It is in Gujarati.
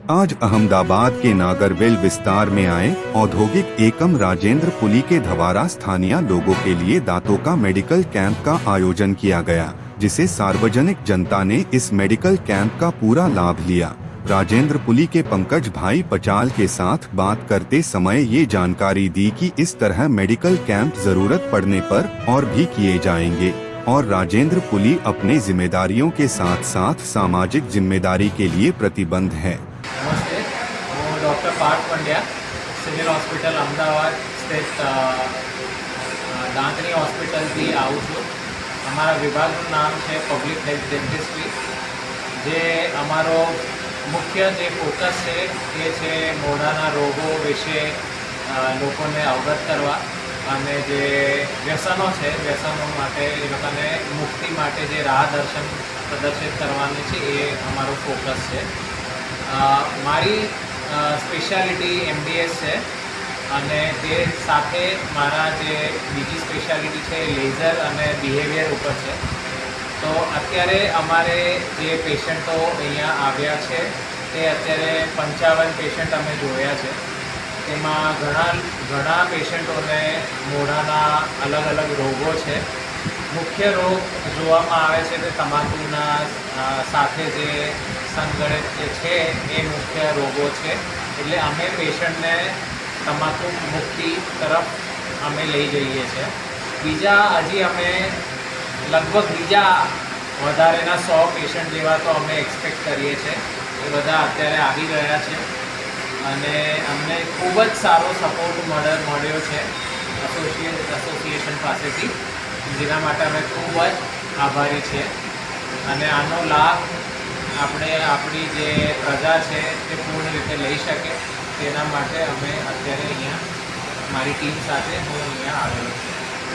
आज अहमदाबाद के नागरवेल विस्तार में आए औद्योगिक एकम राजेंद्र पुली के धवारा स्थानीय लोगों के लिए दांतों का मेडिकल कैंप का आयोजन किया गया, जिसे सार्वजनिक जनता ने इस मेडिकल कैंप का पूरा लाभ लिया। राजेंद्र पुली के पंकज भाई पचाल के साथ बात करते समय ये जानकारी दी कि इस तरह मेडिकल कैंप जरूरत पड़ने पर और भी किए जाएंगे और राजेंद्र पुली अपने जिम्मेदारियों के साथ साथ सामाजिक जिम्मेदारी के लिए प्रतिबद्ध है। नमस्ते, હું doctor Parth Pandya, civil hospital Ahmedabad સ્થિત દાંતની હોસ્પિટલથી આવું છું। અમારા વિભાગનું નામ છે પબ્લિક હેલ્થ ડેન્ટિસ્ટ્રી। જે અમારો મુખ્ય જે ફોકસ છે એ છે મોઢાના રોગો વિશે લોકોને અવગત કરવા અને જે વ્યસનો છે વ્યસનો માટે એ લોકોને મુક્તિ માટે જે રાહ દર્શન પ્રદર્શિત કરવાની છે એ અમારો ફોકસ છે। મારી સ્પેશિયાલિટી MDS છે અને તે સાથે મારા જે બીજી સ્પેશિયાલિટી છે લેઝર અને બિહેવિયર ઉપર છે। તો અત્યારે અમારે જે પેશન્ટો અહીંયા આવ્યા છે તે અત્યારે 55 પેશન્ટ અમે જોયા છે। તેમાં ઘણા પેશન્ટોને મોઢાના અલગ અલગ રોગો છે। મુખ્ય રોગ જોવામાં આવે છે તે તમાકુના સાથે જે સંગળિત છે એ મુખ્ય રોગો છે। એટલે અમે પેશન્ટને તમાકુ મુક્તિ તરફ અમે લઈ જઈએ છીએ। બીજા હજી અમે લગભગ બીજા વધારેના 100 પેશન્ટ જેવા તો અમે એક્સપેક્ટ કરીએ છીએ। એ બધા અત્યારે આવી રહ્યા છે અને અમને ખૂબ જ સારો સપોર્ટ મળ્યો છે એસોસિએશન પાસેથી, જેના માટે અમે ખૂબ જ આભારી છીએ અને આનો લાભ આપણે આપણી જે પ્રજા છે તે પૂર્ણ રીતે લઈ શકે તેના માટે અમે અત્યારે અહીંયા મારી ટીમ સાથે હું અહીંયા આવેલો છું।